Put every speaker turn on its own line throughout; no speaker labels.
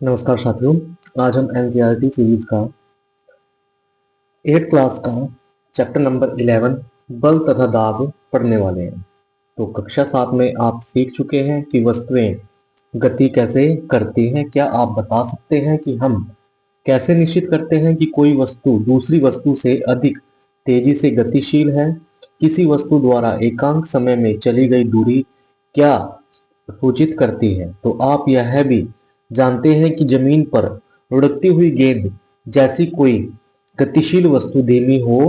नमस्कार साथियों। आज हम एनसीईआरटी सीरीज का 8th क्लास का चैप्टर नंबर 11 बल तथा दाब पढ़ने वाले हैं। तो कक्षा 7 में आप सीख चुके हैं कि वस्तुएं गति कैसे करती हैं। क्या आप बता सकते हैं कि हम कैसे निश्चित करते हैं कि कोई वस्तु दूसरी वस्तु से अधिक तेजी से गतिशील है? किसी वस्तु द्वारा एकांक समय में चली गई दूरी क्या सूचित करती है? तो आप यह भी जानते हैं कि जमीन पर लुढ़कती हुई गेंद जैसी कोई गतिशील वस्तु धीमी हो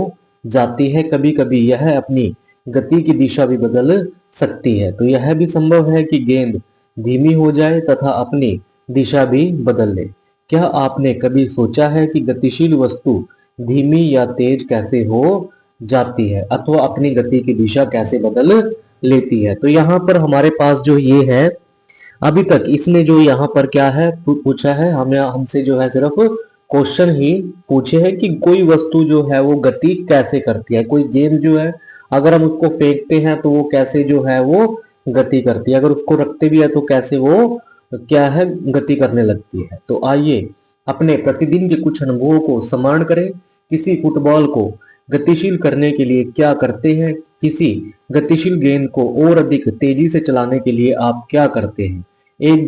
जाती है। कभी कभी यह अपनी गति की दिशा भी बदल सकती है। तो यह भी संभव है कि गेंद धीमी हो जाए तथा अपनी दिशा भी बदल ले। क्या आपने कभी सोचा है कि गतिशील वस्तु धीमी या तेज कैसे हो जाती है अथवा अपनी गति की दिशा कैसे बदल लेती है? तो यहाँ पर हमारे पास जो ये है, अभी तक इसने जो यहाँ पर क्या है पूछा है, हमें हमसे जो है सिर्फ क्वेश्चन ही पूछे हैं कि कोई वस्तु जो है वो गति कैसे करती है। कोई गेंद जो है अगर हम उसको फेंकते हैं तो वो कैसे जो है वो गति करती है, अगर उसको रखते भी है तो कैसे वो क्या है गति करने लगती है। तो आइए अपने प्रतिदिन के कुछ अनुभवों को स्मरण करें। किसी फुटबॉल को गतिशील करने के लिए क्या करते हैं? किसी गतिशील गेंद को और अधिक तेजी से चलाने के लिए आप क्या करते हैं? एक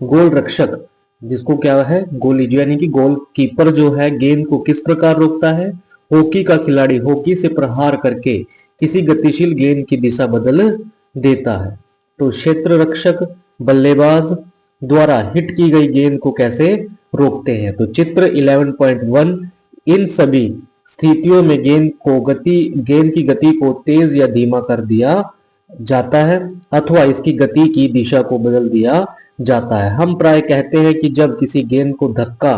गोल रक्षक जिसको क्या है गोली यानी कि गोल कीपर जो है गेंद को किस प्रकार रोकता है? हॉकी का खिलाड़ी हॉकी से प्रहार करके किसी गतिशील गेंद की दिशा बदल देता है। तो क्षेत्र रक्षक बल्लेबाज द्वारा हिट की गई गेंद को कैसे रोकते हैं? तो चित्र 11.1 इन सभी स्थितियों में गेंद की गति को तेज या धीमा कर दिया जाता है अथवा इसकी गति की दिशा को बदल दिया जाता है। हम प्राय कहते हैं कि जब किसी गेंद को धक्का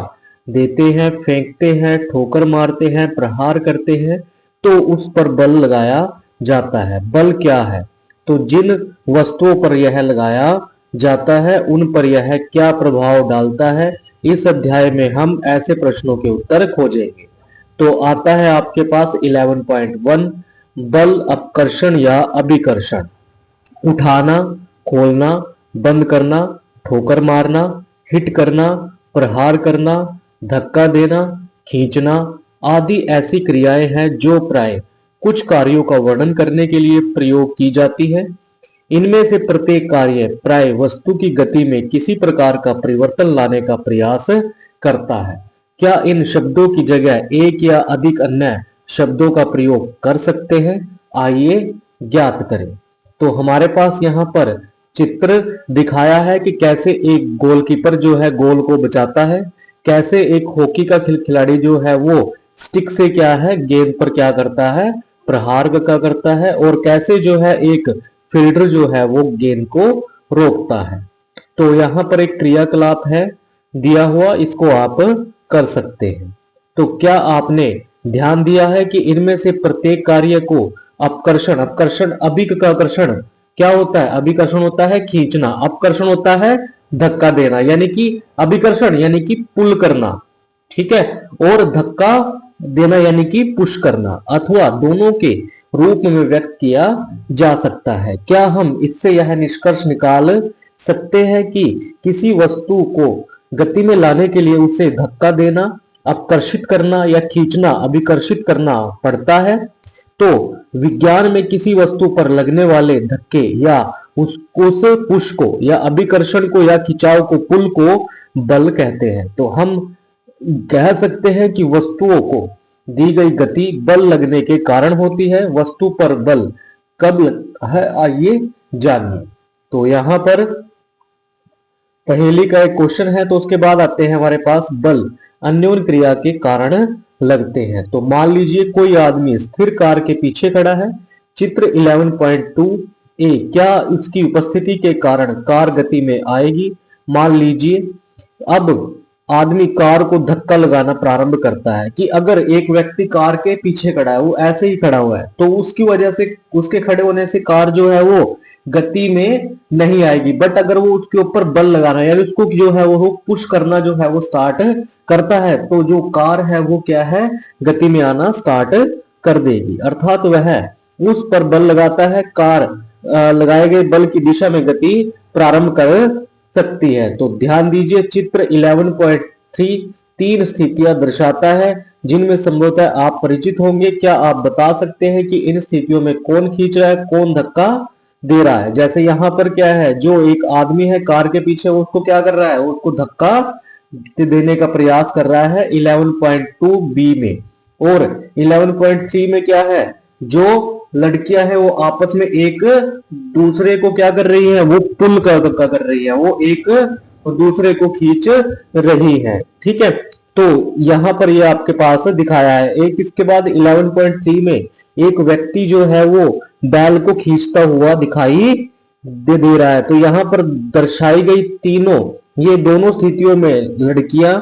देते हैं, फेंकते हैं, ठोकर मारते हैं, प्रहार करते हैं तो उस पर बल लगाया जाता है। बल क्या है? तो जिन वस्तुओं पर यह लगाया जाता है उन पर यह क्या प्रभाव डालता है? इस अध्याय में हम ऐसे प्रश्नों के उत्तर खोजेंगे। तो आता है आपके पास 11.1 बल अपकर्षण या अभिकर्षण। उठाना, खोलना, बंद करना, ठोकर मारना, हिट करना, प्रहार करना, धक्का देना, खींचना आदि ऐसी क्रियाएं हैं जो प्राय कुछ कार्यों का वर्णन करने के लिए प्रयोग की जाती है। इनमें से प्रत्येक कार्य प्राय वस्तु की गति में किसी प्रकार का परिवर्तन लाने का प्रयास करता है। क्या इन शब्दों की जगह एक या अधिक अन्य शब्दों का प्रयोग कर सकते हैं? आइए ज्ञात करें। तो हमारे पास यहाँ पर चित्र दिखाया है कि कैसे एक गोलकीपर जो है गोल को बचाता है, कैसे एक हॉकी का खिलाड़ी जो है वो स्टिक से क्या है गेंद पर क्या करता है प्रहार क्या करता है, और कैसे जो है एक फील्डर जो है वो गेंद को रोकता है। तो यहाँ पर एक क्रियाकलाप है दिया हुआ, इसको आप कर सकते हैं। तो क्या आपने ध्यान दिया है कि इनमें से प्रत्येक कार्य को अपकर्षण अभिकर्षण क्या होता है? अभिकर्षण होता है खींचना, अपकर्षण होता है धक्का देना, यानी कि अभिकर्षण यानी कि पुल करना, ठीक है, और धक्का देना यानी कि पुश करना, अथवा दोनों के रूप में व्यक्त किया जा सकता है। क्या हम इससे यह निष्कर्ष निकाल सकते हैं कि किसी वस्तु को गति में लाने के लिए उसे धक्का देना, अपकर्षित करना या खींचना अभिकर्षित करना पड़ता है? तो विज्ञान में किसी वस्तु पर लगने वाले धक्के या उस पुश को या अभिकर्षण को या खिंचाव को पुल को बल कहते हैं। तो हम कह सकते हैं कि वस्तुओं को दी गई गति बल लगने के कारण होती है। वस्तु पर बल कब लगता है आइए जानिए। तो यहाँ पर पहेली का एक क्वेश्चन है, तो उसके बाद आते हैं हमारे पास बल अन्योन्य क्रिया के कारण लगते हैं। तो मान लीजिए कोई आदमी स्थिर कार के पीछे खड़ा है, चित्र 11.2 ए, क्या उसकी उपस्थिति के कारण कार गति में आएगी? मान लीजिए अब आदमी कार को धक्का लगाना प्रारंभ करता है कि अगर एक व्यक्ति कार के पीछे खड़ा है, वो ऐसे ही खड़ा हुआ है, तो उसकी वजह से उसके खड़े होने से कार जो है वो गति में नहीं आएगी। बट अगर वो उसके ऊपर बल लगाना यानी उसको जो है वो पुश करना जो है वो स्टार्ट करता है, तो जो कार है वो क्या है गति में आना स्टार्ट कर देगी। अर्थात वह उस पर बल लगाता है, कार लगाए गए बल की दिशा में गति प्रारंभ कर सकती है। तो ध्यान दीजिए चित्र 11.3 तीन स्थितियां दर्शाता है जिनमें संभवतः आप परिचित होंगे। क्या आप बता सकते हैं कि इन स्थितियों में कौन खींच रहा है, कौन धक्का दे रहा है? जैसे यहाँ पर क्या है, जो एक आदमी है कार के पीछे, उसको क्या कर रहा है, उसको धक्का देने का प्रयास कर रहा है 11.2 बी में। और 11.3 में क्या है, जो लड़कियां हैं वो आपस में एक दूसरे को क्या कर रही है, वो पुल का धक्का कर रही है, वो एक दूसरे को खींच रही है। ठीक है, तो यहां पर ये आपके पास दिखाया है। एक इसके बाद 11.3 में एक व्यक्ति जो है वो बैल को खींचता हुआ दिखाई दे रहा है। तो यहां पर दर्शाई गई तीनों, ये दोनों स्थितियों में लड़कियां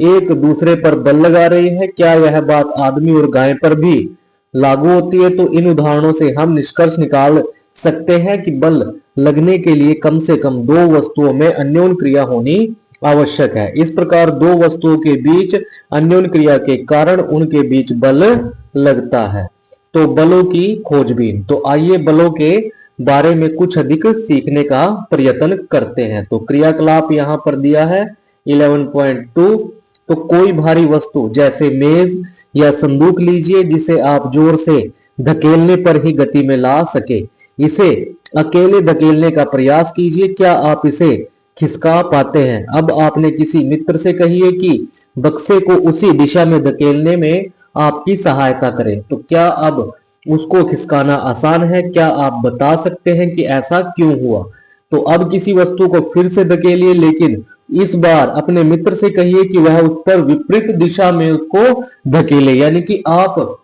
एक दूसरे पर बल लगा रही है। क्या यह बात आदमी और गाय पर भी लागू होती है? तो इन उदाहरणों से हम निष्कर्ष निकाल सकते हैं कि बल लगने के लिए कम से कम दो वस्तुओं में अन्योन्य क्रिया होनी आवश्यक है। इस प्रकार दो वस्तुओं के बीच अन्योन्य क्रिया के कारण उनके बीच बल लगता है। तो बलों की खोजबीन। तो आइए बलों के बारे में कुछ अधिक सीखने का प्रयत्न करते हैं। तो क्रियाकलाप यहां पर दिया है 11.2। तो कोई भारी वस्तु जैसे मेज या संदूक लीजिए जिसे आप जोर से धकेलने पर ही गति में ला सके। इसे अकेले धकेलने का प्रयास कीजिए, क्या आप इसे खिसका पाते हैं? अब आपने किसी मित्र से कहिए कि बक्से को उसी दिशा में धकेलने में आपकी सहायता करें। तो क्या अब उसको खिसकाना आसान है? क्या आप बता सकते हैं कि ऐसा क्यों हुआ? तो अब किसी वस्तु को फिर से धकेलिए, लेकिन इस बार अपने मित्र से कहिए कि वह उस पर विपरीत दिशा में उसको धकेले। यानी कि आप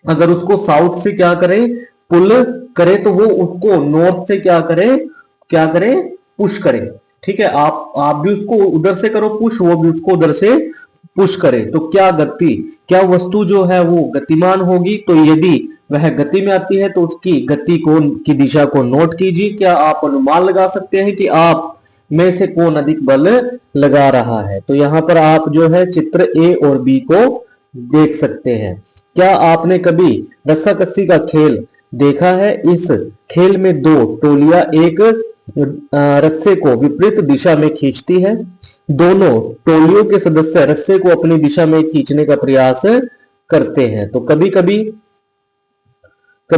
अगर उसको साउथ से क्या करें, पुल करे, तो वो उसको नॉर्थ से क्या करे, पुश करे। ठीक है, आप भी उसको उधर से करो पुश, वो भी उसको उधर से पुश करे। तो क्या वस्तु जो है वो गतिमान होगी? तो यदि वह गति में आती है तो उसकी गति की दिशा को नोट कीजिए। क्या आप अनुमान लगा सकते हैं कि आप में से कौन अधिक बल लगा रहा है? तो यहां पर आप जो है चित्र ए और बी को देख सकते हैं। क्या आपने कभी रस्साकसी का खेल देखा है? इस खेल में दो टोलियां एक रस्से को विपरीत दिशा में खींचती है। दोनों टोलियों के सदस्य रस्से को अपनी दिशा में खींचने का प्रयास करते हैं। तो कभी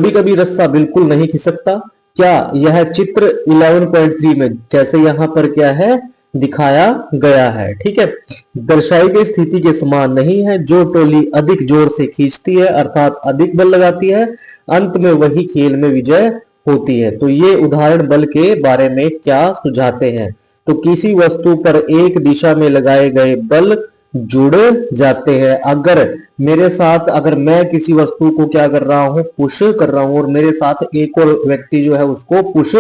कभी रस्सा बिल्कुल नहीं खिसकता। क्या यह चित्र 11.3 में जैसे यहां पर क्या है दिखाया गया है? ठीक है, दर्शाई गई स्थिति के समान नहीं है। जो टोली अधिक जोर से खींचती है अर्थात अधिक बल लगाती है, अंत में वही खेल में विजय होती है। तो ये उदाहरण बल के बारे में क्या सुझाते हैं? तो किसी वस्तु पर एक दिशा में लगाए गए बल जुड़ जाते हैं। अगर मैं किसी वस्तु को क्या कर रहा हूं, पुश कर रहा हूं, और मेरे साथ एक और व्यक्ति जो है उसको पुश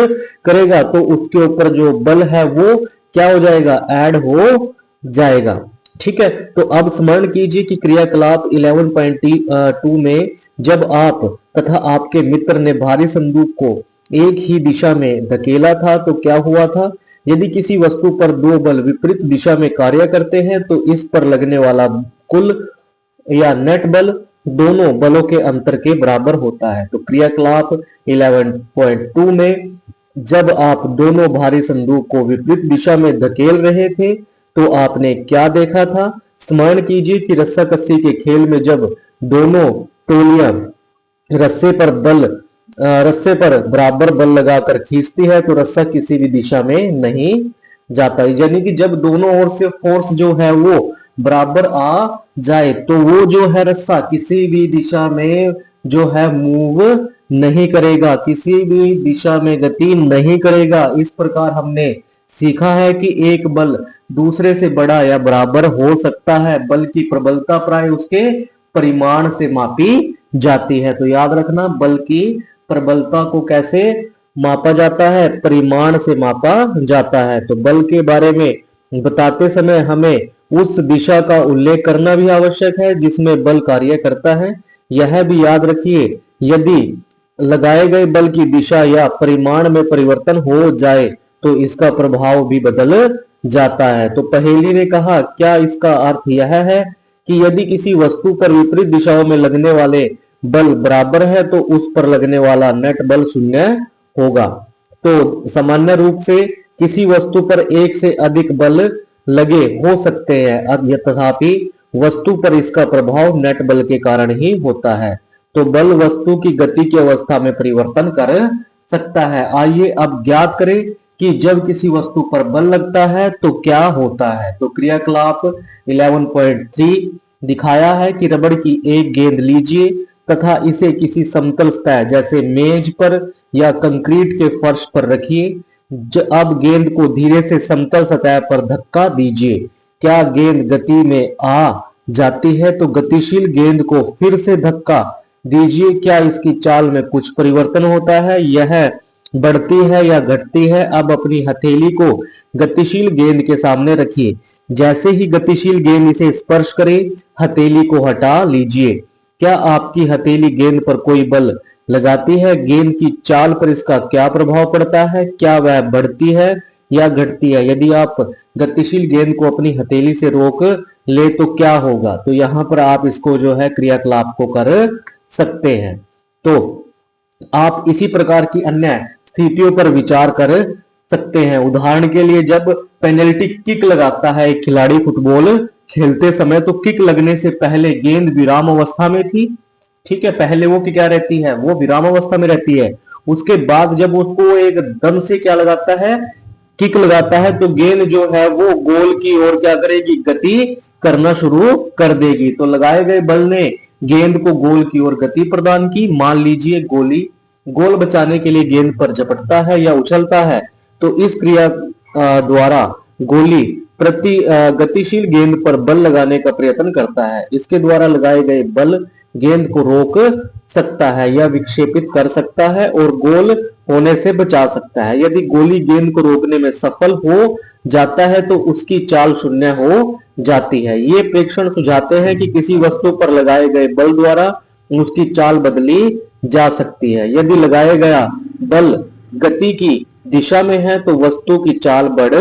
करेगा, तो उसके ऊपर जो बल है वो क्या हो जाएगा, ऐड हो जाएगा। ठीक है, तो अब स्मरण कीजिए कि क्रियाकलाप 11.2 में जब आप तथा आपके मित्र ने भारी संदूक को एक ही दिशा में धकेला था तो क्या हुआ था? यदि किसी वस्तु पर दो बल विपरीत दिशा में कार्य करते हैं तो इस पर लगने वाला कुल या नेट बल दोनों बलों के अंतर के बराबर होता है। तो क्रियाकलाप 11.2 में जब आप दोनों भारी संदूक को विपरीत दिशा में धकेल रहे थे तो आपने क्या देखा था? स्मरण कीजिए कि रस्साकसी के खेल में जब दोनों टोलियां रस्से पर बराबर बल लगाकर खींचती है तो रस्सा किसी भी दिशा में नहीं जाता। यानी कि जब दोनों ओर से फोर्स जो है वो बराबर आ जाए तो वो जो है रस्सा किसी भी दिशा में जो है मूव नहीं करेगा, किसी भी दिशा में गति नहीं करेगा। इस प्रकार हमने सीखा है कि एक बल दूसरे से बड़ा या बराबर हो सकता है। बल की प्रबलता प्राय उसके परिमाण से मापी जाती है। तो याद रखना, बल की प्रबलता को कैसे मापा जाता है? परिमाण से मापा जाता है। तो बल के बारे में बताते समय हमें उस दिशा का उल्लेख करना भी आवश्यक है जिसमें बल कार्य करता है। यह भी याद रखिए, यदि लगाए गए बल की दिशा या परिमाण में परिवर्तन हो जाए तो इसका प्रभाव भी बदल जाता है। तो पहेली ने कहा, क्या इसका अर्थ यह है कि यदि किसी वस्तु पर विपरीत दिशाओं में लगने वाले बल बराबर है तो उस पर लगने वाला नेट बल शून्य होगा? तो सामान्य रूप से किसी वस्तु पर एक से अधिक बल लगे हो सकते हैं, तथापि वस्तु पर इसका प्रभाव नेट बल के कारण ही होता है। तो बल वस्तु की गति की अवस्था में परिवर्तन कर सकता है। आइए अब ज्ञात करें कि जब किसी वस्तु पर बल लगता है तो क्या होता है। तो क्रियाकलाप 11.3 दिखाया है कि रबड़ की एक गेंद लीजिए तथा इसे किसी समतल सतह जैसे मेज पर या कंक्रीट के फर्श पर रखिए। अब गेंद को धीरे से समतल सतह पर धक्का दीजिए। क्या गेंद गति में आ जाती है? तो गतिशील गेंद को फिर से धक्का दीजिए। क्या इसकी चाल में कुछ परिवर्तन होता है? यह बढ़ती है या घटती है? अब अपनी हथेली को गतिशील गेंद के सामने रखिए। जैसे ही गतिशील गेंद इसे स्पर्श करे, हथेली को हटा लीजिए। क्या आपकी हथेली गेंद पर कोई बल लगाती है? गेंद की चाल पर इसका क्या प्रभाव पड़ता है? क्या वह बढ़ती है या घटती है? यदि आप गतिशील गेंद को अपनी हथेली से रोक ले तो क्या होगा? तो यहां पर आप इसको जो है क्रियाकलाप को कर सकते हैं। तो आप इसी प्रकार की अन्य स्थितियों पर विचार कर सकते हैं। उदाहरण के लिए जब पेनल्टी किक लगाता है एक खिलाड़ी फुटबॉल खेलते समय, तो किक लगने से पहले गेंद विराम अवस्था में थी। ठीक है, पहले वो क्या रहती है? वो विराम अवस्था में रहती है। उसके बाद जब उसको एक दम से क्या लगाता है, किक लगाता है, तो गेंद जो है वो गोल की ओर क्या करेगी? गति करना शुरू कर देगी। तो लगाए गए बल ने गेंद को गोल की ओर गति प्रदान की। मान लीजिए गोली गोल बचाने के लिए गेंद पर झपटता है या उछलता है, तो इस क्रिया द्वारा गोली प्रति गतिशील गेंद पर बल लगाने का प्रयत्न करता है। इसके द्वारा लगाए गए बल गेंद को रोक सकता है या विक्षेपित कर सकता है और गोल होने से बचा सकता है। यदि गोली गेंद को रोकने में सफल हो जाता है तो उसकी चाल शून्य हो जाती है। ये प्रेक्षण सुझाते हैं कि किसी वस्तु पर लगाए गए बल द्वारा उसकी चाल बदली जा सकती है। यदि लगाया गया बल गति की दिशा में है तो वस्तु की चाल बढ़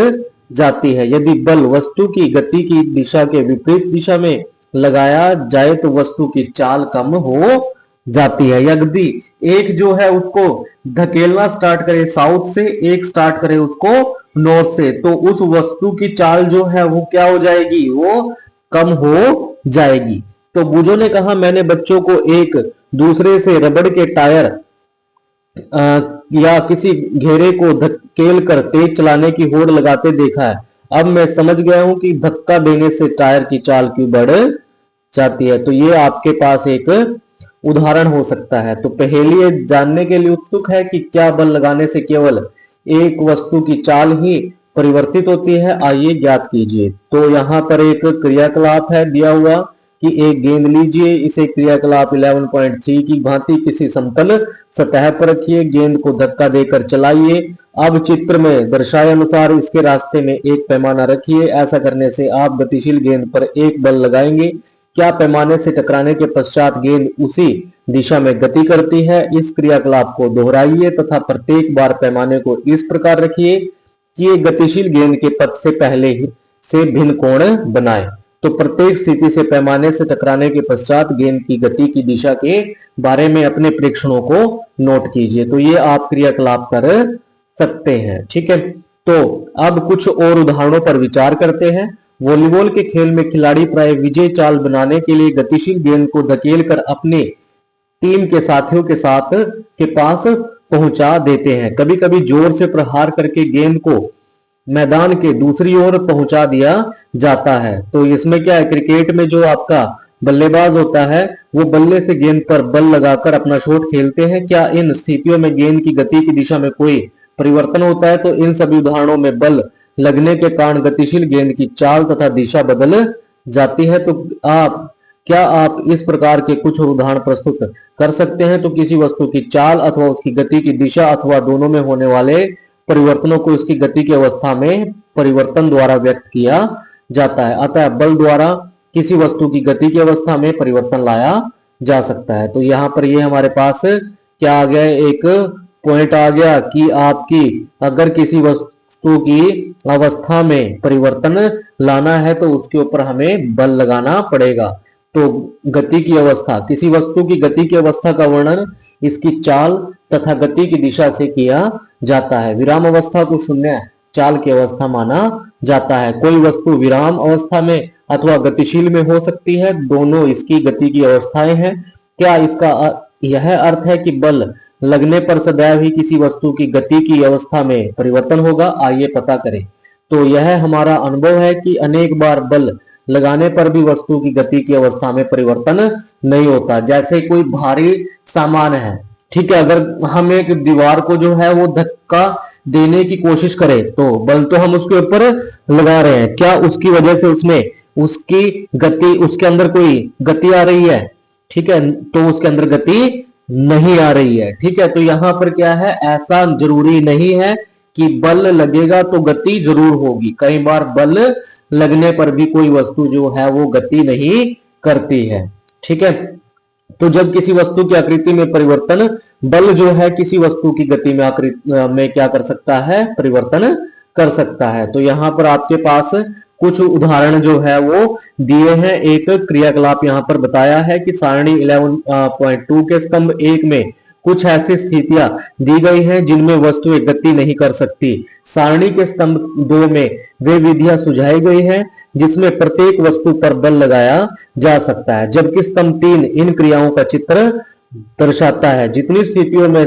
जाती है। यदि बल वस्तु की गति की दिशा के विपरीत दिशा में लगाया जाए तो वस्तु की चाल कम हो जाती है। यदि एक जो है उसको धकेलना स्टार्ट करे साउथ से, एक स्टार्ट करे उसको नॉर्थ से, तो उस वस्तु की चाल जो है वो क्या हो जाएगी? वो कम हो जाएगी। तो बूजो ने कहा, मैंने बच्चों को एक दूसरे से रबड़ के टायर या किसी घेरे को धकेल कर तेज चलाने की होड़ लगाते देखा है। अब मैं समझ गया हूं कि धक्का देने से टायर की चाल क्यों बढ़ जाती है। तो ये आपके पास एक उदाहरण हो सकता है। तो पहेली जानने के लिए उत्सुक है कि क्या बल लगाने से केवल एक वस्तु की चाल ही परिवर्तित होती है? आइए ज्ञात कीजिए। तो यहाँ पर एक क्रियाकलाप है दिया हुआ कि एक गेंद लीजिए, इसे क्रियाकलाप 11.3 की भांति किसी समतल सतह पर रखिए, गेंद को धक्का देकर चलाइए। अब चित्र में दर्शाए अनुसार इसके रास्ते में एक पैमाना रखिए। ऐसा करने से आप गतिशील गेंद पर एक बल लगाएंगे। क्या पैमाने से टकराने के पश्चात गेंद उसी दिशा में गति करती है? इस क्रियाकलाप को दोहराइए तथा प्रत्येक बार पैमाने को इस प्रकार रखिए कि ये गतिशील गेंद के पथ से पहले ही से भिन्न कोण बनाए। तो प्रत्येक स्थिति से पैमाने से टकराने के पश्चात गेंद की गति की दिशा के बारे में अपने प्रेक्षणों को नोट कीजिए। तो ये आप क्रियाकलाप कर सकते हैं। ठीक है, तो अब कुछ और उदाहरणों पर विचार करते हैं। वॉलीबॉल के खेल में खिलाड़ी प्राय विजय चाल बनाने के लिए गतिशील गेंद को धकेल कर अपने टीम के साथियों के पास पहुंचा देते हैं। कभी कभी जोर से प्रहार करके गेंद को मैदान के दूसरी ओर पहुंचा दिया जाता है। तो इसमें क्या है, क्रिकेट में जो आपका बल्लेबाज होता है वो बल्ले से गेंद पर बल लगाकर अपना शॉट खेलते हैं। क्या इन स्थितियों में गेंद की गति की दिशा में कोई परिवर्तन होता है? तो इन सभी उदाहरणों में बल लगने के कारण गतिशील गेंद की चाल तथा दिशा बदल जाती है। तो क्या आप इस प्रकार के कुछ उदाहरण प्रस्तुत कर सकते हैं? तो किसी वस्तु की चाल अथवा उसकी गति की दिशा अथवा दोनों में होने वाले परिवर्तनों को इसकी गति की अवस्था में परिवर्तन द्वारा व्यक्त किया जाता है। अतः बल द्वारा किसी वस्तु की गति की अवस्था में परिवर्तन लाया जा सकता है। तो यहाँ पर ये हमारे पास क्या आ गया, एक पॉइंट आ गया कि आपकी अगर किसी वस्तु की अवस्था में परिवर्तन लाना है तो उसके ऊपर हमें बल लगाना पड़ेगा। तो गति की अवस्था, किसी वस्तु की गति की अवस्था का वर्णन इसकी चाल तथा गति की दिशा से किया जाता है। विराम अवस्था को शून्य चाल की अवस्था माना जाता है। कोई वस्तु विराम अवस्था में अथवा गतिशील में हो सकती है, दोनों इसकी गति की अवस्थाएं हैं। क्या इसका यह अर्थ है कि बल लगने पर सदैव ही किसी वस्तु की गति की अवस्था में परिवर्तन होगा? आइए पता करें। तो यह हमारा अनुभव है कि अनेक बार बल लगाने पर भी वस्तु की गति की अवस्था में परिवर्तन नहीं होता। जैसे कोई भारी सामान है, ठीक है, अगर हम एक दीवार को जो है वो धक्का देने की कोशिश करें तो बल तो हम उसके ऊपर लगा रहे हैं, क्या उसकी वजह से उसमें उसकी गति, उसके अंदर कोई गति आ रही है? ठीक है, तो उसके अंदर गति नहीं आ रही है। ठीक है, तो यहां पर क्या है, ऐसा जरूरी नहीं है कि बल लगेगा तो गति जरूर होगी। कई बार बल लगने पर भी कोई वस्तु जो है वो गति नहीं करती है। ठीक है, तो जब किसी वस्तु की आकृति में परिवर्तन, बल जो है किसी वस्तु की गति में आकृति में क्या कर सकता है, परिवर्तन कर सकता है। तो यहां पर आपके पास कुछ उदाहरण जो है वो दिए हैं। एक क्रियाकलाप यहां पर बताया है कि सारणी 11.2 के स्तंभ 1 में कुछ ऐसी स्थितियां दी गई हैं जिनमें वस्तु एक गति नहीं कर सकती। सारणी के स्तंभ 2 में वे विधियां सुझाई गई हैं जिसमें प्रत्येक वस्तु पर बल लगाया जा सकता है, जबकि स्तंभ 3 इन क्रियाओं का चित्र दर्शाता है। जितनी स्थितियों में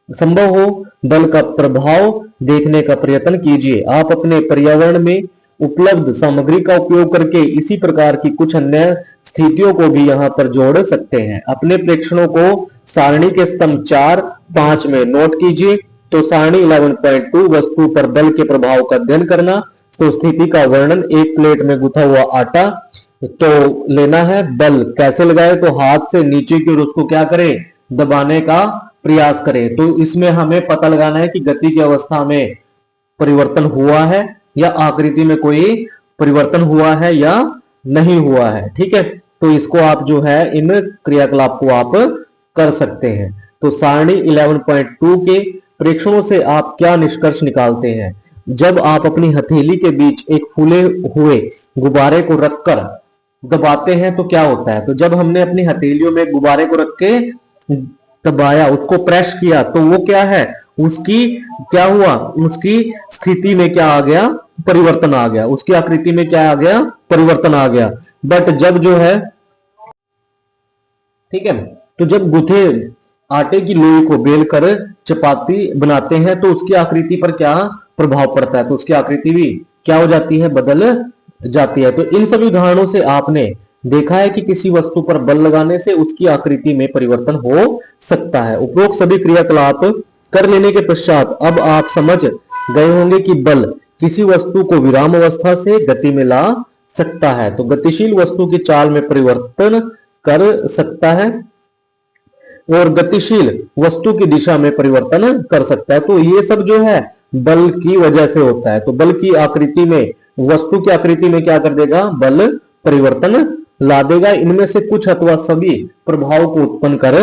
संभव हो बल का प्रभाव देखने का प्रयत्न कीजिए। आप अपने पर्यावरण में उपलब्ध सामग्री का उपयोग करके इसी प्रकार की कुछ अन्य स्थितियों को भी यहां पर जोड़ सकते हैं। अपने प्रेक्षणों को सारणी के स्तंभ 4, 5 में नोट कीजिए। तो सारणी 11.2 वस्तु पर बल के प्रभाव का अध्ययन करना। तो स्थिति का वर्णन, एक प्लेट में गुथा हुआ आटा तो लेना है, बल कैसे लगाए, तो हाथ से नीचे की ओर उसको क्या करें, दबाने का प्रयास करें। तो इसमें हमें पता लगाना है कि गति की अवस्था में परिवर्तन हुआ है या आकृति में कोई परिवर्तन हुआ है या नहीं हुआ है। ठीक है, तो इसको आप जो है इन क्रियाकलाप को आप कर सकते हैं। तो सारणी 11.2 के प्रेक्षणों से आप क्या निष्कर्ष निकालते हैं? जब आप अपनी हथेली के बीच एक फूले हुए गुब्बारे को रखकर दबाते हैं तो क्या होता है? तो जब हमने अपनी हथेलियों में गुब्बारे को रख के दबाया, उसको प्रेस किया, तो वो क्या है, उसकी क्या हुआ, उसकी स्थिति में क्या आ गया, परिवर्तन आ गया, उसकी आकृति में क्या आ गया, परिवर्तन आ गया। बट जब जो है, ठीक है, तो जब गुथे आटे की लोई को बेलकर चपाती बनाते हैं तो उसकी आकृति पर क्या प्रभाव पड़ता है? तो उसकी आकृति भी क्या हो जाती है, बदल जाती है। तो इन सभी उदाहरणों से आपने देखा है कि किसी वस्तु पर बल लगाने से उसकी आकृति में परिवर्तन हो सकता है। उपरोक्त सभी क्रियाकलाप कर लेने के पश्चात अब आप समझ गए होंगे कि बल किसी वस्तु को विराम अवस्था से गति में ला सकता है, तो गतिशील वस्तु की चाल में परिवर्तन कर सकता है और गतिशील वस्तु की दिशा में परिवर्तन कर सकता है। तो ये सब जो है बल की वजह से होता है। तो बल की आकृति में, वस्तु की आकृति में क्या कर देगा, बल परिवर्तन ला देगा। इनमें से कुछ अथवा सभी प्रभाव को उत्पन्न कर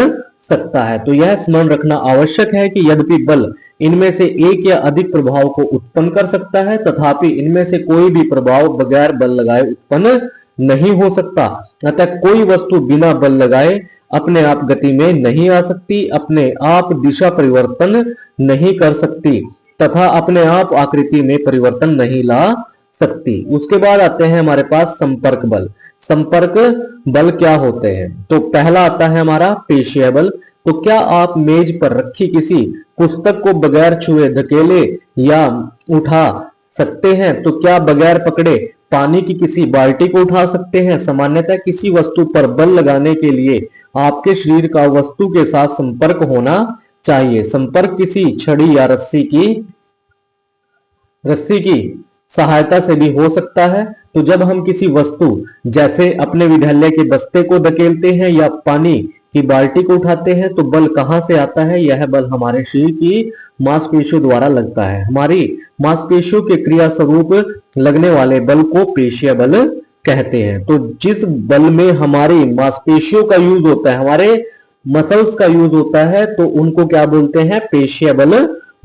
सकता है। तो यह स्मरण रखना आवश्यक है कि यद्यपि बल इनमें से एक या अधिक प्रभाव को उत्पन्न कर सकता है, तथापि इनमें से कोई भी प्रभाव बगैर बल लगाए उत्पन्न नहीं हो सकता। अतः कोई वस्तु बिना बल लगाए अपने आप गति में नहीं आ सकती, अपने आप दिशा परिवर्तन नहीं कर सकती तथा अपने आप आकृति में परिवर्तन नहीं ला सकती। उसके बाद आते हैं हमारे पास संपर्क बल। संपर्क बल क्या होते हैं? तो पहला आता है हमारा पेशीय बल। तो क्या आप मेज पर रखी किसी पुस्तक को बगैर छुए धकेले या उठा सकते हैं? तो क्या बगैर पकड़े पानी की किसी बाल्टी को उठा सकते हैं? सामान्यतः किसी वस्तु पर बल लगाने के लिए आपके शरीर का वस्तु के साथ संपर्क होना चाहिए। संपर्क किसी छड़ी या रस्सी की सहायता से भी हो सकता है। तो जब हम किसी वस्तु जैसे अपने विद्यालय के बस्ते को धकेलते हैं या पानी की बाल्टी को उठाते हैं तो बल कहां से आता है? यह बल हमारे शरीर की मांसपेशियों द्वारा लगता है। हमारी मांसपेशियों के क्रिया स्वरूप लगने वाले बल को पेशीय बल कहते हैं। तो जिस बल में हमारी मांसपेशियों का यूज होता है, हमारे मसल्स का यूज होता है, तो उनको क्या बोलते हैं? पेशीय बल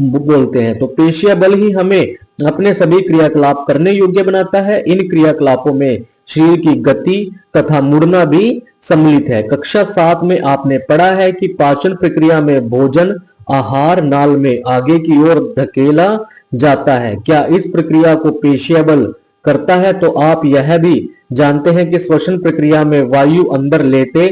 बोलते हैं। तो पेशीय बल ही हमें अपने सभी क्रियाकलाप करने योग्य बनाता है। इन क्रियाकलापों में शरीर की गति तथा मुड़ना भी सम्मिलित है। कक्षा 7 में आपने पढ़ा है कि पाचन प्रक्रिया में भोजन आहार नाल में आगे की ओर धकेला जाता है। क्या इस प्रक्रिया को पेशीय बल करता है? तो आप यह भी जानते हैं कि श्वसन प्रक्रिया में वायु अंदर लेते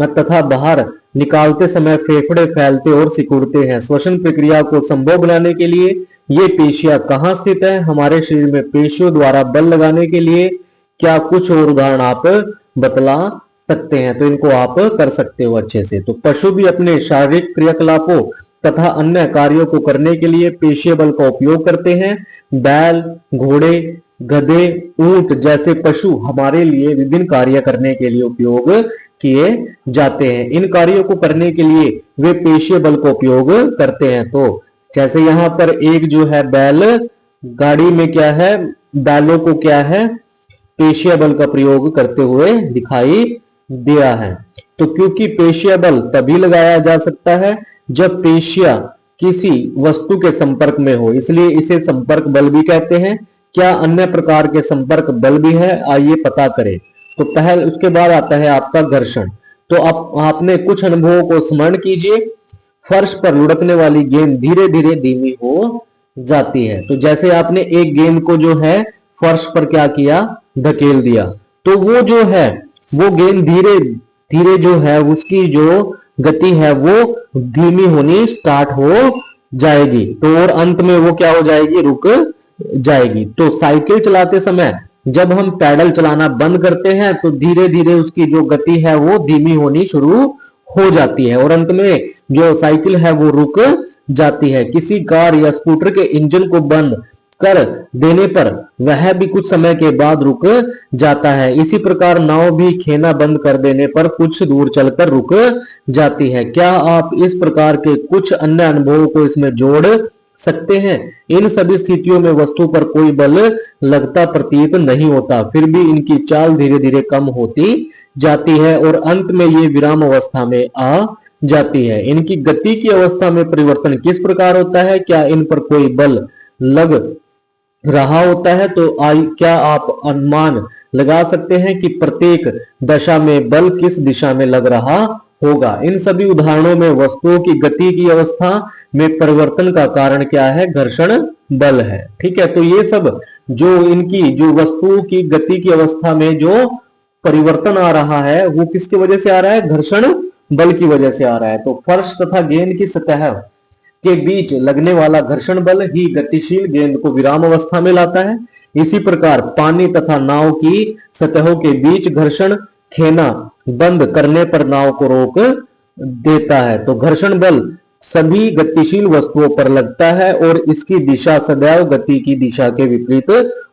तथा बाहर निकालते समय फेफड़े फैलते और सिकुड़ते हैं। श्वसन प्रक्रिया को संभव बनाने के लिए ये पेशियां कहाँ स्थित है? हमारे शरीर में पेशियों द्वारा बल लगाने के लिए क्या कुछ और उदाहरण आप बतला सकते हैं? तो इनको आप कर सकते हो अच्छे से। तो पशु भी अपने शारीरिक क्रियाकलापों तथा अन्य कार्यों को करने के लिए पेशीय बल का उपयोग करते हैं। बैल, घोड़े, गधे, ऊंट जैसे पशु हमारे लिए विभिन्न कार्य करने के लिए उपयोग किए जाते हैं। इन कार्यों को करने के लिए वे पेशीय बल का उपयोग करते हैं। तो जैसे यहाँ पर एक जो है बैल गाड़ी में क्या है, बैलों को क्या है, पेशीय बल का प्रयोग करते हुए दिखाई दिया है। तो क्योंकि पेशीय बल तभी लगाया जा सकता है जब पेशियां किसी वस्तु के संपर्क में हो, इसलिए इसे संपर्क बल भी कहते हैं। क्या अन्य प्रकार के संपर्क बल भी है? आइए पता करें। तो पहले उसके बाद आता है आपका घर्षण। तो आपने कुछ अनुभवों को स्मरण कीजिए। फर्श पर लुढ़कने वाली गेंद धीरे धीरे धीमी हो जाती है। तो जैसे आपने एक गेंद को जो है फर्श पर क्या किया, धकेल दिया, तो वो जो है वो गेंद धीरे धीरे जो है उसकी जो गति है वो धीमी होनी स्टार्ट हो जाएगी। तो और अंत में वो क्या हो जाएगी, रुक जाएगी। तो साइकिल चलाते समय जब हम पैडल चलाना बंद करते हैं तो धीरे धीरे उसकी जो गति है वो धीमी होनी शुरू हो जाती है और अंत में जो साइकिल है वो रुक जाती है। किसी कार या स्कूटर के इंजन को बंद कर देने पर वह भी कुछ समय के बाद रुक जाता है। इसी प्रकार नाव भी खेना बंद कर देने पर कुछ दूर चलकर रुक जाती है। क्या आप इस प्रकार के कुछ अन्य अनुभवों को इसमें जोड़ सकते हैं? इन सभी स्थितियों में वस्तु पर कोई बल लगता प्रतीत नहीं होता, फिर भी इनकी चाल धीरे धीरे कम होती जाती है और अंत में ये विराम अवस्था में आ जाती है। इनकी गति की अवस्था में परिवर्तन किस प्रकार होता है? क्या इन पर कोई बल लग रहा होता है? तो क्या आप अनुमान लगा सकते हैं कि प्रत्येक दशा में बल किस दिशा में लग रहा होगा? इन सभी उदाहरणों में वस्तुओं की गति की अवस्था में परिवर्तन का कारण क्या है? घर्षण बल है। ठीक है, तो ये सब जो इनकी जो वस्तुओं की गति की अवस्था में जो परिवर्तन आ रहा है वो किसकी वजह से आ रहा है? घर्षण बल की वजह से आ रहा है। तो फर्श तथा गेंद की सतह के बीच लगने वाला घर्षण बल ही गतिशील गेंद को विराम अवस्था में लाता है। इसी प्रकार पानी तथा नाव की सतहों के बीच घर्षण खेना बंद करने पर नाव को रोक देता है। तो घर्षण बल सभी गतिशील वस्तुओं पर लगता है और इसकी दिशा सदैव गति की दिशा के विपरीत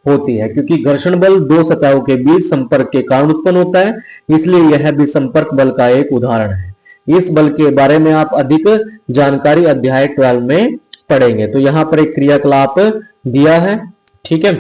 होती है, क्योंकि घर्षण बल दो सतहों के बीच संपर्क के कारण उत्पन्न होता है, इसलिए यह भी संपर्क बल का एक उदाहरण है। इस बल के बारे में आप अधिक जानकारी अध्याय 12 में पढ़ेंगे। तो यहाँ पर एक क्रियाकलाप दिया है, ठीक है।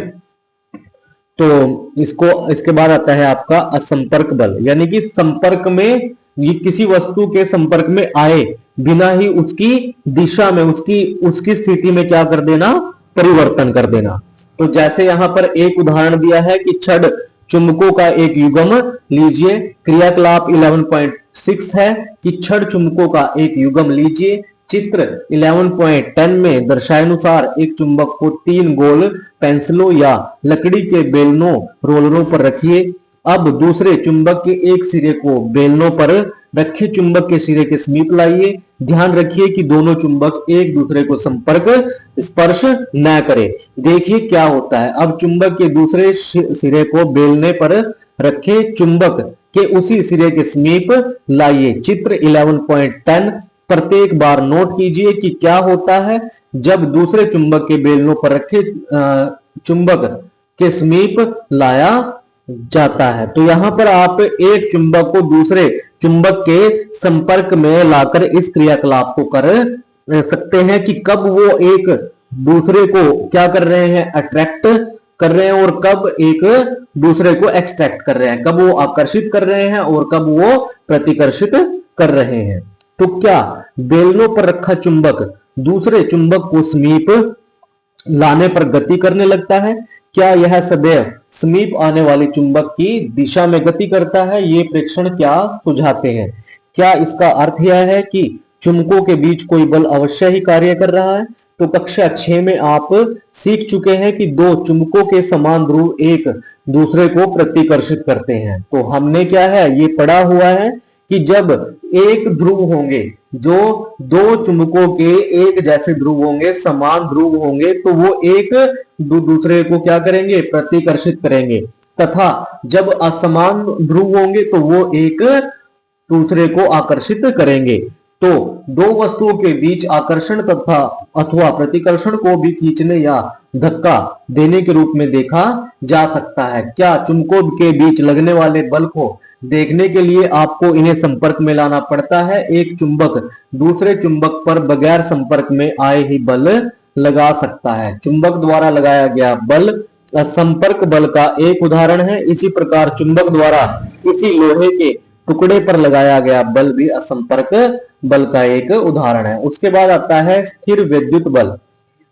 तो इसके बाद आता है आपका असंपर्क बल, यानी कि संपर्क में ये किसी वस्तु के संपर्क में आए बिना ही उसकी दिशा में उसकी स्थिति में क्या कर देना, परिवर्तन कर देना। तो जैसे यहां पर एक उदाहरण दिया है कि छड़ चुंबकों का एक युग्म लीजिए। क्रियाकलाप 11.6 है कि छड़ चुंबकों का एक युग्म लीजिए। चित्र 11.10 में दर्शानुसार एक चुंबक को 3 गोल पेंसिलों या लकड़ी के बेलनों रोलरों पर रखिए। अब दूसरे चुंबक के एक सिरे को बेलनों पर रखे चुंबक के सिरे के समीप लाइए। ध्यान रखिए कि दोनों चुंबक एक दूसरे को स्पर्श न करें। देखिए क्या होता है। अब चुंबक के दूसरे सिरे को बेलने पर रखे चुंबक के उसी सिरे के समीप लाइए। चित्र 11.10 प्रत्येक बार नोट कीजिए कि क्या होता है जब दूसरे चुंबक के बेलनों पर रखे चुंबक के समीप लाया जाता है। तो यहां पर आप एक चुंबक को दूसरे चुंबक के संपर्क में लाकर इस क्रियाकलाप को कर सकते हैं कि कब वो एक दूसरे को क्या कर रहे हैं, अट्रैक्ट कर रहे हैं, और कब एक दूसरे को एक्सट्रैक्ट कर रहे हैं, कब वो आकर्षित कर रहे हैं और कब वो प्रतिकर्षित कर रहे हैं। तो क्या बेलनों पर रखा चुंबक दूसरे चुंबक को समीप लाने पर गति करने लगता है? क्या यह सदैव समीप आने वाले चुंबक की दिशा में गति करता है? ये प्रेक्षण क्या सुझाते हैं? क्या इसका अर्थ यह है कि चुंबकों के बीच कोई बल अवश्य ही कार्य कर रहा है? तो कक्षा 6 में आप सीख चुके हैं कि दो चुंबकों के समान ध्रुव एक दूसरे को प्रतिकर्षित करते हैं। तो हमने क्या है ये पढ़ा हुआ है कि जब एक ध्रुव होंगे, जो दो चुंबकों के एक जैसे ध्रुव होंगे, समान ध्रुव होंगे, तो वो एक दूसरे को क्या करेंगे, प्रतिकर्षित करेंगे। तथा जब असमान ध्रुव होंगे तो वो एक दूसरे को आकर्षित करेंगे। तो दो वस्तुओं के बीच आकर्षण तथा अथवा प्रतिकर्षण को भी खींचने या धक्का देने के रूप में देखा जा सकता है। क्या चुंबकों के बीच लगने वाले बल को देखने के लिए आपको इन्हें संपर्क में लाना पड़ता है। एक चुंबक दूसरे चुंबक पर बगैर संपर्क में आए ही बल लगा सकता है। चुंबक द्वारा लगाया गया बल संपर्क बल का एक उदाहरण है। इसी प्रकार चुंबक द्वारा किसी लोहे के टुकड़े पर लगाया गया बल भी असंपर्क बल का एक उदाहरण है। उसके बाद आता है स्थिर विद्युत बल।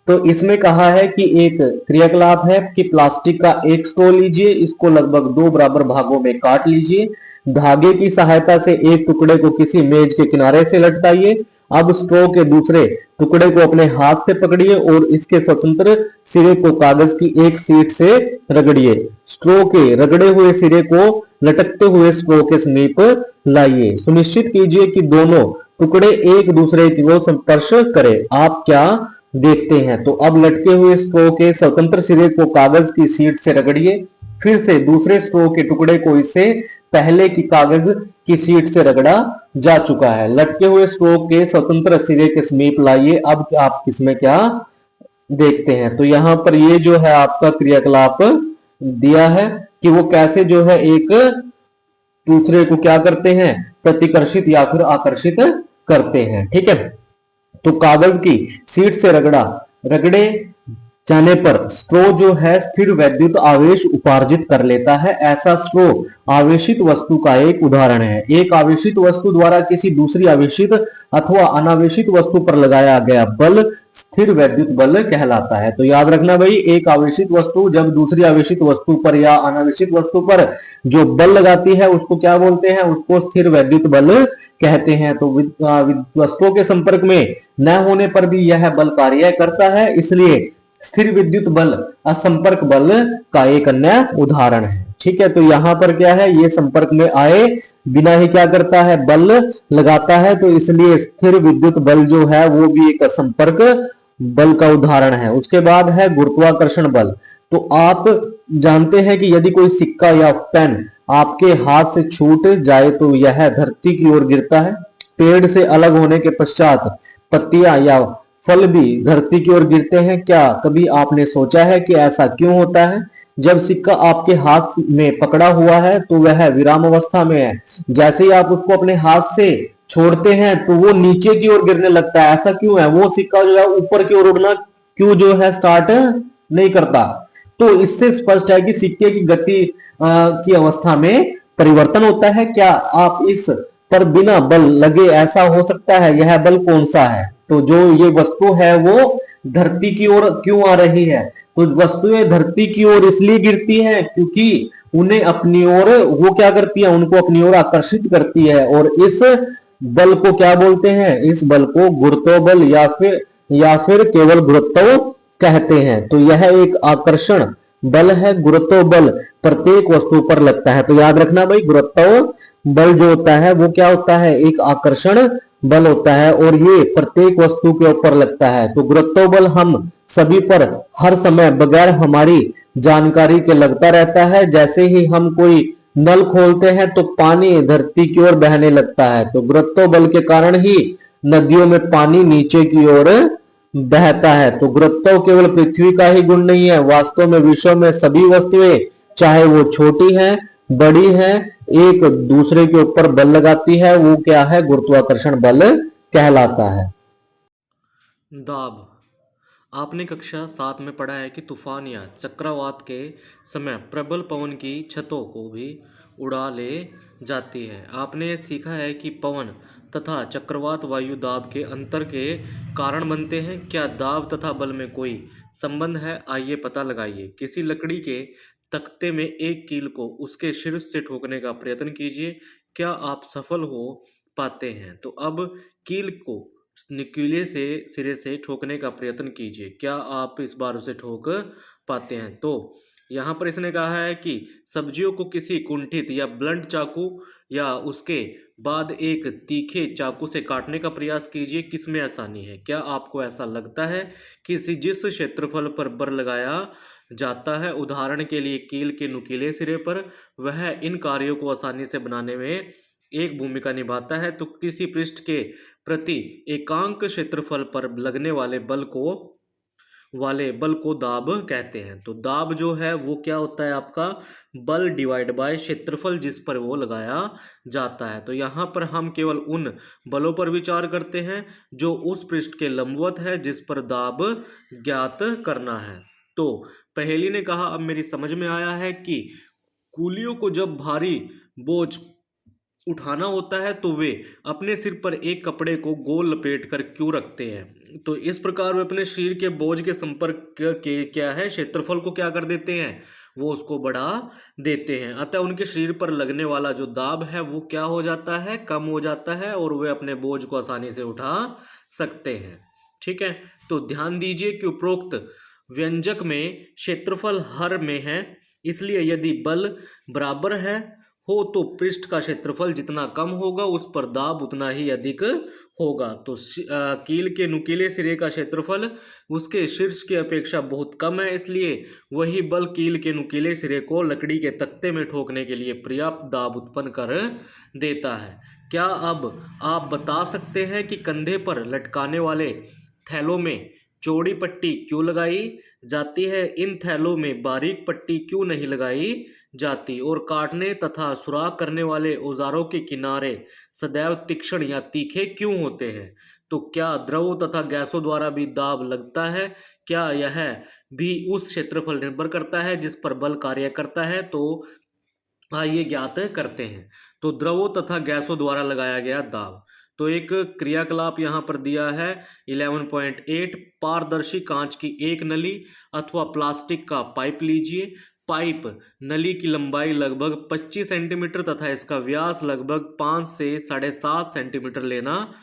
तो इसमें कहा है कि एक क्रियाकलाप है कि प्लास्टिक का एक स्ट्रो लीजिए, इसको लगभग दो बराबर भागों में काट लीजिए, धागे की सहायता से एक टुकड़े को किसी मेज के किनारे से लटकाइए। अब स्ट्रो के दूसरे टुकड़े को अपने हाथ से पकड़िए और इसके स्वतंत्र सिरे को कागज की एक सीट से रगड़िए। स्ट्रो के रगड़े हुए सिरे को लटकते हुए स्ट्रो के समीप लाइए। सुनिश्चित कीजिए कि दोनों टुकड़े एक दूसरे को स्पर्श करें। आप क्या देखते हैं? तो अब लटके हुए स्ट्रो के स्वतंत्र सिरे को कागज की सीट से रगड़िए, फिर से दूसरे स्ट्रो के टुकड़े को इससे पहले की कागज की सीट से रगड़ा जा चुका है। लटके हुए स्ट्रो के स्वतंत्र सिरे के समीप लाइए। अब आप इसमें क्या देखते हैं? तो यहां पर ये जो है आपका क्रियाकलाप दिया है कि वो कैसे जो है एक दूसरे को क्या करते हैं, प्रतिकर्षित या फिर आकर्षित करते हैं। ठीक है, तो कागज की सीट से रगड़े जाने पर स्ट्रो जो है स्थिर वैद्युत आवेश उपार्जित कर लेता है। ऐसा स्ट्रो आवेशित वस्तु का एक उदाहरण है। एक आवेशित वस्तु द्वारा किसी दूसरी आवेशित अथवा अनावेशित वस्तु पर लगाया गया बल स्थिर वैद्युत बल कहलाता है। तो याद रखना भाई, एक आवेशित वस्तु जब दूसरी आवेशित वस्तु पर या अनावेशित वस्तु पर जो बल लगाती है उसको क्या बोलते हैं, उसको स्थिर वैद्युत बल कहते हैं। तो वस्तुओं के संपर्क में न होने पर भी यह बल कार्य करता है, इसलिए स्थिर विद्युत बल असंपर्क बल का एक अन्य उदाहरण है। ठीक है, तो यहां पर क्या है, ये संपर्क में आए बिना ही क्या करता है, बल लगाता है। तो इसलिए स्थिर विद्युत बल जो है वो भी एक असंपर्क बल का उदाहरण है। उसके बाद है गुरुत्वाकर्षण बल। तो आप जानते हैं कि यदि कोई सिक्का या पेन आपके हाथ से छूट जाए तो यह धरती की ओर गिरता है। पेड़ से अलग होने के पश्चात पत्तियां या फल भी धरती की ओर गिरते हैं। क्या कभी आपने सोचा है कि ऐसा क्यों होता है? जब सिक्का आपके हाथ में पकड़ा हुआ है तो वह विराम अवस्था में है। जैसे ही आप उसको अपने हाथ से छोड़ते हैं तो वो नीचे की ओर गिरने लगता है। ऐसा क्यों है? वो सिक्का जो है ऊपर की ओर उड़ना क्यों जो है स्टार्ट नहीं करता। तो इससे स्पष्ट है कि सिक्के की गति की अवस्था में परिवर्तन होता है। क्या आप इस पर बिना बल लगे ऐसा हो सकता है? यह बल कौन सा है? तो जो ये वस्तु है वो धरती की ओर क्यों आ रही है? तो वस्तुएं धरती की ओर इसलिए गिरती हैं क्योंकि उन्हें अपनी ओर वो क्या करती है, उनको अपनी ओर आकर्षित करती है। और इस बल को क्या बोलते हैं? इस बल को गुरुत्व बल या फिर केवल गुरुत्व कहते हैं। तो यह एक आकर्षण बल है। गुरुत्व बल प्रत्येक वस्तु पर लगता है। तो याद रखना भाई, गुरुत्व बल जो होता है वो क्या होता है, एक आकर्षण बल होता है और ये प्रत्येक वस्तु के ऊपर लगता है। तो गुरुत्व बल हम सभी पर हर समय बगैर हमारी जानकारी के लगता रहता है। जैसे ही हम कोई नल खोलते हैं तो पानी धरती की ओर बहने लगता है। तो गुरुत्व बल के कारण ही नदियों में पानी नीचे की ओर बहता है। तो गुरुत्व केवल पृथ्वी का ही गुण नहीं है, वास्तव में विश्व में सभी वस्तुएं चाहे वो छोटी हैं बड़ी हैं एक दूसरे के ऊपर बल लगाती है। वो क्या है? गुरुत्वाकर्षण बल कहलाता है।
दाब। आपने कक्षा 7 में पढ़ा है कि तूफान या चक्रवात के समय प्रबल पवन की छतों को भी उड़ा ले जाती है। आपने सीखा है कि पवन तथा चक्रवात वायु दाब के अंतर के कारण बनते हैं। क्या दाब तथा बल में कोई संबंध है? आइए पता लगाइए। किसी लकड़ी के तख्ते में एक कील को उसके शीर्ष से ठोकने का प्रयत्न कीजिए। क्या आप सफल हो पाते हैं? तो अब कील को नुकीले से सिरे से ठोकने का प्रयत्न कीजिए, क्या आप इस बार उसे ठोक पाते हैं? तो यहाँ पर इसने कहा है कि सब्जियों को किसी कुंठित या ब्लंट चाकू या उसके बाद एक तीखे चाकू से काटने का प्रयास कीजिए, किसमें आसानी है? क्या आपको ऐसा लगता है कि जिस क्षेत्रफल पर बर लगाया जाता है, उदाहरण के लिए कील के नुकीले सिरे पर, वह इन कार्यों को आसानी से बनाने में एक भूमिका निभाता है, तो किसी पृष्ठ के प्रति एकांक क्षेत्रफल पर लगने वाले बल को दाब कहते हैं। तो दाब जो है वो क्या होता है आपका? बल डिवाइड बाय क्षेत्रफल जिस पर वो लगाया जाता है। तो यहाँ पर हम केवल उन बलों पर विचार करते हैं जो उस पृष्ठ के लंबवत है जिस पर दाब ज्ञात करना है। तो पहेली ने कहा, अब मेरी समझ में आया है कि कूलियों को जब भारी बोझ उठाना होता है तो वे अपने सिर पर एक कपड़े को गोल लपेट कर क्यों रखते हैं? तो इस प्रकार वे अपने शरीर के बोझ के संपर्क के क्या है, क्षेत्रफल को क्या कर देते हैं, वो उसको बढ़ा देते हैं। अतः उनके शरीर पर लगने वाला जो दाब है वो क्या हो जाता है, कम हो जाता है, और वे अपने बोझ को आसानी से उठा सकते हैं। ठीक है, तो ध्यान दीजिए कि उपरोक्त व्यंजक में क्षेत्रफल हर में है, इसलिए यदि बल बराबर है हो तो पृष्ठ का क्षेत्रफल जितना कम होगा उस पर दाब उतना ही अधिक होगा। तो कील के नुकीले सिरे का क्षेत्रफल उसके शीर्ष की अपेक्षा बहुत कम है, इसलिए वही बल कील के नुकीले सिरे को लकड़ी के तख्ते में ठोकने के लिए पर्याप्त दाब उत्पन्न कर देता है। क्या अब आप बता सकते हैं कि कंधे पर लटकाने वाले थैलों में चौड़ी पट्टी क्यों लगाई जाती है, इन थैलों में बारीक पट्टी क्यों नहीं लगाई जाती, और काटने तथा सुराख करने वाले औजारों के किनारे सदैव तीक्ष्ण या तीखे क्यों होते हैं? तो क्या द्रव तथा गैसों द्वारा भी दाब लगता है? क्या यह भी उस क्षेत्रफल निर्भर करता है जिस पर बल कार्य करता है? तो आइए ज्ञात करते हैं। तो द्रवों तथा गैसों द्वारा लगाया गया दाब। तो एक क्रियाकलाप यहाँ पर दिया है 11.8, पारदर्शी कांच की एक नली अथवा प्लास्टिक का पाइप लीजिए। पाइप नली की लंबाई लगभग 25 सेंटीमीटर तथा इसका व्यास लगभग 5 से 7.5 सेंटीमीटर लेना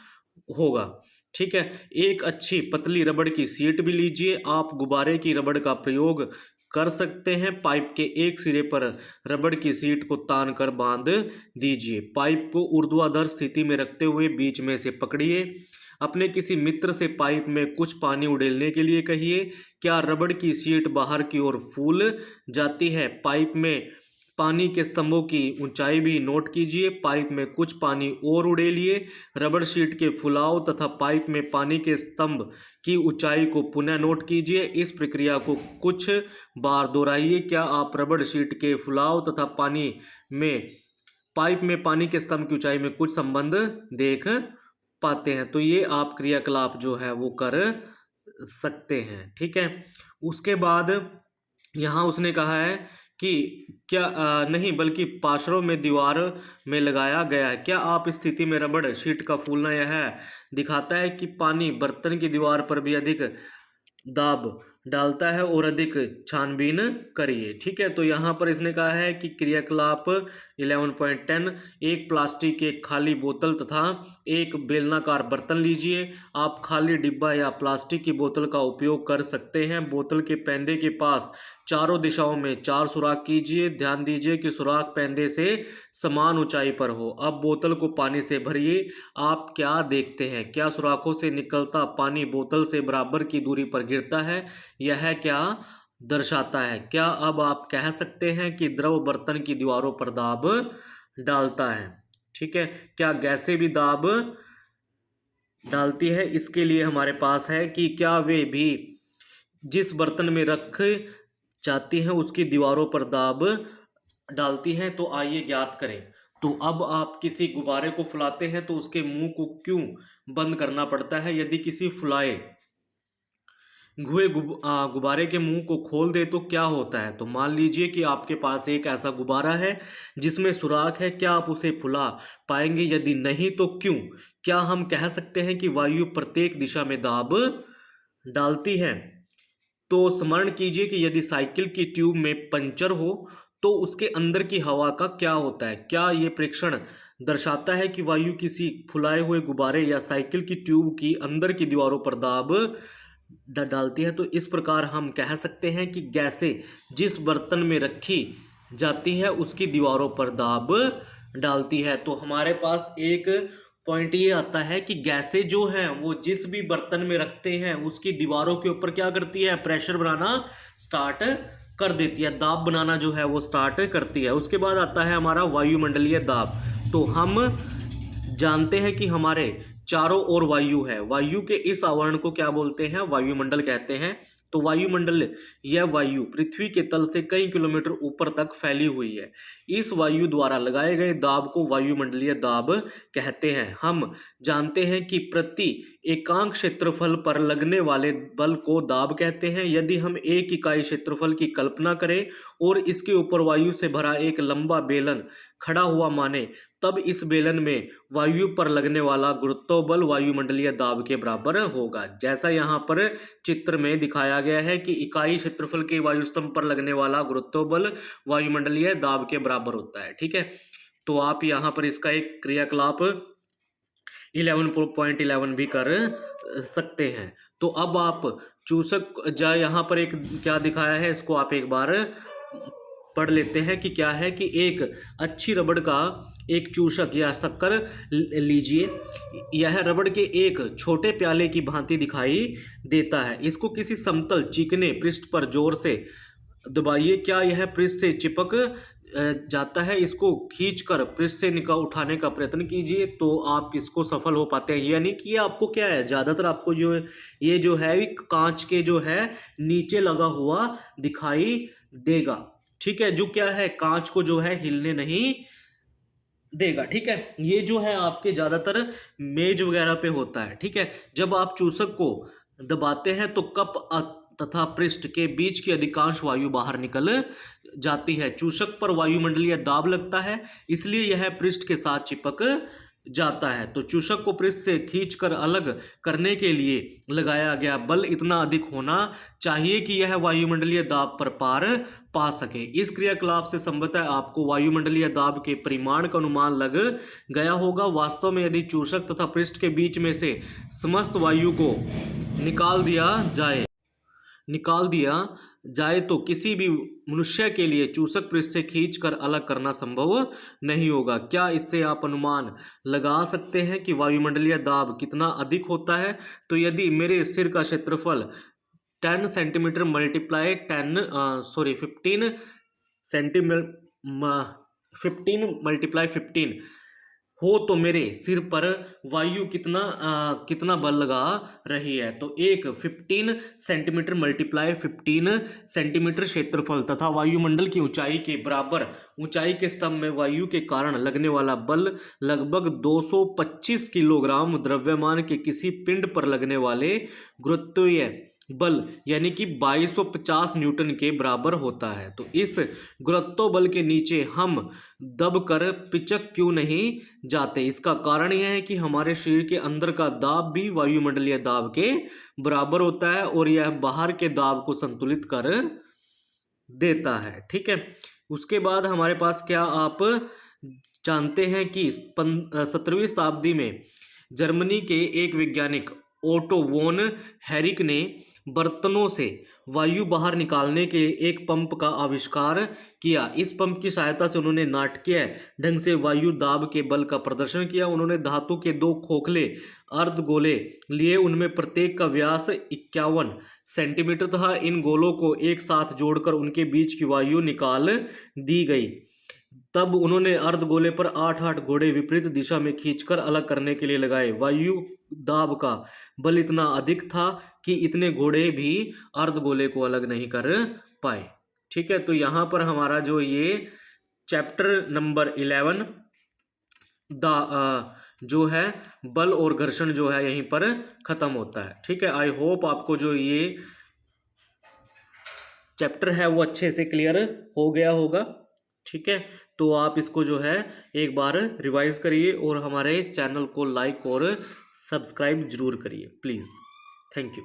होगा। ठीक है, एक अच्छी पतली रबड़ की सीट भी लीजिए। आप गुब्बारे की रबड़ का प्रयोग कर सकते हैं। पाइप के एक सिरे पर रबड़ की सीट को तान कर बांध दीजिए। पाइप को ऊर्ध्वाधर स्थिति में रखते हुए बीच में से पकड़िए। अपने किसी मित्र से पाइप में कुछ पानी उड़ेलने के लिए कहिए। क्या रबड़ की सीट बाहर की ओर फूल जाती है? पाइप में पानी के स्तंभों की ऊंचाई भी नोट कीजिए। पाइप में कुछ पानी और उड़ेलिए। रबड़ शीट के फुलाव तथा पाइप में पानी के स्तंभ की ऊंचाई को पुनः नोट कीजिए। इस प्रक्रिया को कुछ बार दोहराइए। क्या आप रबड़ शीट के फुलाव तथा पाइप में पानी के स्तंभ की ऊंचाई में कुछ संबंध देख पाते हैं? तो ये आप क्रियाकलाप जो है वो कर सकते हैं। ठीक है, उसके बाद यहाँ उसने कहा है कि क्या नहीं बल्कि पार्श्वों में दीवार में लगाया गया है। क्या आप इस स्थिति में रबड़ शीट का फूलना यह दिखाता है कि पानी बर्तन की दीवार पर भी अधिक दाब डालता है और अधिक छानबीन करिए। ठीक है, तो यहाँ पर इसने कहा है कि क्रियाकलाप 11.10, एक प्लास्टिक की एक खाली बोतल तथा एक बेलनाकार बर्तन लीजिए। आप खाली डिब्बा या प्लास्टिक की बोतल का उपयोग कर सकते हैं। बोतल के पैंदे के पास चारों दिशाओं में 4 सुराख कीजिए। ध्यान दीजिए कि सुराख पैंदे से समान ऊंचाई पर हो। अब बोतल को पानी से भरिए। आप क्या देखते हैं? क्या सुराखों से निकलता पानी बोतल से बराबर की दूरी पर गिरता है? यह क्या दर्शाता है? क्या अब आप कह सकते हैं कि द्रव बर्तन की दीवारों पर दाब डालता है? ठीक है, क्या गैसें भी दाब डालती है? इसके लिए हमारे पास है कि क्या वे भी जिस बर्तन में रख जाती हैं उसकी दीवारों पर दाब डालती हैं। तो आइए ज्ञात करें। तो अब आप किसी गुब्बारे को फुलाते हैं तो उसके मुंह को क्यों बंद करना पड़ता है? यदि किसी फुलाए हुए गुब्बारे के मुंह को खोल दे तो क्या होता है? तो मान लीजिए कि आपके पास एक ऐसा गुब्बारा है जिसमें सुराख है। क्या आप उसे फुला पाएंगे? यदि नहीं तो क्यों? क्या हम कह सकते हैं कि वायु प्रत्येक दिशा में दाब डालती है? तो स्मरण कीजिए कि यदि साइकिल की ट्यूब में पंचर हो तो उसके अंदर की हवा का क्या होता है? क्या ये प्रेक्षण दर्शाता है कि वायु किसी फुलाए हुए गुब्बारे या साइकिल की ट्यूब की अंदर की दीवारों पर दाब डालती है। तो इस प्रकार हम कह सकते हैं कि गैसें जिस बर्तन में रखी जाती है उसकी दीवारों पर दाब डालती है। तो हमारे पास एक पॉइंट ये आता है कि गैसें जो हैं वो जिस भी बर्तन में रखते हैं उसकी दीवारों के ऊपर क्या करती है, प्रेशर बनाना स्टार्ट कर देती है, दाब बनाना जो है वो स्टार्ट करती है। उसके बाद आता है हमारा वायुमंडलीय दाब। तो हम जानते हैं कि हमारे चारों ओर वायु है। वायु के इस आवरण को क्या बोलते हैं, वायुमंडल कहते हैं। तो वायुमंडल यह वायु पृथ्वी के तल से कई किलोमीटर ऊपर तक फैली हुई है। इस वायु द्वारा लगाए गए दाब को वायुमंडलीय दाब कहते हैं। हम जानते हैं कि प्रति एकांक क्षेत्रफल पर लगने वाले बल को दाब कहते हैं। यदि हम एक इकाई क्षेत्रफल की कल्पना करें और इसके ऊपर वायु से भरा एक लंबा बेलन खड़ा हुआ माने, तब इस बेलन में वायु पर लगने वाला गुरुत्व बल वायुमंडलीय दाब के बराबर होगा। जैसा यहाँ पर चित्र में दिखाया गया है कि इकाई क्षेत्रफल के वायुस्तंभ पर लगने वाला गुरुत्व बल वायुमंडलीय दाब के बराबर होता है। ठीक है, तो आप यहाँ पर इसका एक क्रियाकलाप 11.11 भी कर सकते हैं। तो अब आप चूसक यहाँ पर एक क्या दिखाया है, इसको आप एक बार पढ़ लेते हैं कि क्या है कि एक अच्छी रबड़ का एक चूषक या शक्कर लीजिए। यह रबड़ के एक छोटे प्याले की भांति दिखाई देता है। इसको किसी समतल चिकने पृष्ठ पर जोर से दबाइए। क्या यह पृष्ठ से चिपक जाता है? इसको खींचकर पृष्ठ से निकाल उठाने का प्रयत्न कीजिए तो आप इसको सफल हो पाते हैं। यानी कि ये आपको क्या है, ज़्यादातर आपको जो ये जो है कांच के जो है नीचे लगा हुआ दिखाई देगा। ठीक है, जो क्या है कांच को जो है हिलने नहीं देगा। ठीक है, ये जो है आपके ज्यादातर मेज वगैरह पे होता है। ठीक है, जब आप चूसक को दबाते हैं तो कप तथा पृष्ठ के बीच की अधिकांश वायु बाहर निकल जाती है। चूसक पर वायुमंडलीय दाब लगता है, इसलिए यह पृष्ठ के साथ चिपक जाता है। तो चूसक को पृष्ठ से खींचकर अलग करने के लिए लगाया गया बल इतना अधिक होना चाहिए कि यह वायुमंडलीय दाब पर पार पा सके। इस क्रियाकलाप से संभवतः आपको वायुमंडलीय दाब के परिमाण का अनुमान लग गया होगा। वास्तव में यदि चूसक तथा पृष्ठ के बीच में से समस्त वायु को निकाल दिया जाए तो किसी भी मनुष्य के लिए चूसक पृष्ठ से खींचकर अलग करना संभव नहीं होगा। क्या इससे आप अनुमान लगा सकते हैं कि वायुमंडलीय दाब कितना अधिक होता है? तो यदि मेरे सिर का क्षेत्रफल 10 सेंटीमीटर मल्टीप्लाई 15 सेंटीमीटर 15 मल्टीप्लाई 15 हो तो मेरे सिर पर वायु कितना बल लगा रही है? तो एक 15 सेंटीमीटर मल्टीप्लाई 15 सेंटीमीटर क्षेत्रफल तथा वायुमंडल की ऊंचाई के बराबर ऊंचाई के स्तंभ में वायु के कारण लगने वाला बल लगभग 225 किलोग्राम द्रव्यमान के किसी पिंड पर लगने वाले गुरुत्वीय बल यानी कि 2250 न्यूटन के बराबर होता है। तो इस गुरुत्व बल के नीचे हम दबकर पिचक क्यों नहीं जाते? इसका कारण यह है कि हमारे शरीर के अंदर का दाब भी वायुमंडलीय दाब के बराबर होता है और यह बाहर के दाब को संतुलित कर देता है। ठीक है, उसके बाद हमारे पास क्या आप जानते हैं कि 17वीं शताब्दी में जर्मनी के एक वैज्ञानिक ओटो वोन हेरिक ने बर्तनों से वायु बाहर निकालने के एक पंप का आविष्कार किया। इस पंप की सहायता से उन्होंने नाटकीय ढंग से वायु दाब के बल का प्रदर्शन किया। उन्होंने धातु के 2 खोखले अर्धगोले लिए, उनमें प्रत्येक का व्यास 51 सेंटीमीटर था। इन गोलों को एक साथ जोड़कर उनके बीच की वायु निकाल दी गई। तब उन्होंने अर्धगोले पर 8 घोड़े विपरीत दिशा में खींचकर अलग करने के लिए लगाए। वायु दाब का बल इतना अधिक था कि इतने घोड़े भी अर्धगोले को अलग नहीं कर पाए। ठीक है, तो यहाँ पर हमारा जो ये चैप्टर नंबर 11 जो है बल और घर्षण जो है यहीं पर खत्म होता है। ठीक है, आई होप आपको जो ये चैप्टर है वो अच्छे से क्लियर हो गया होगा। ठीक है, तो आप इसको जो है एक बार रिवाइज करिए और हमारे चैनल को लाइक और सब्सक्राइब जरूर करिए प्लीज़। Thank you.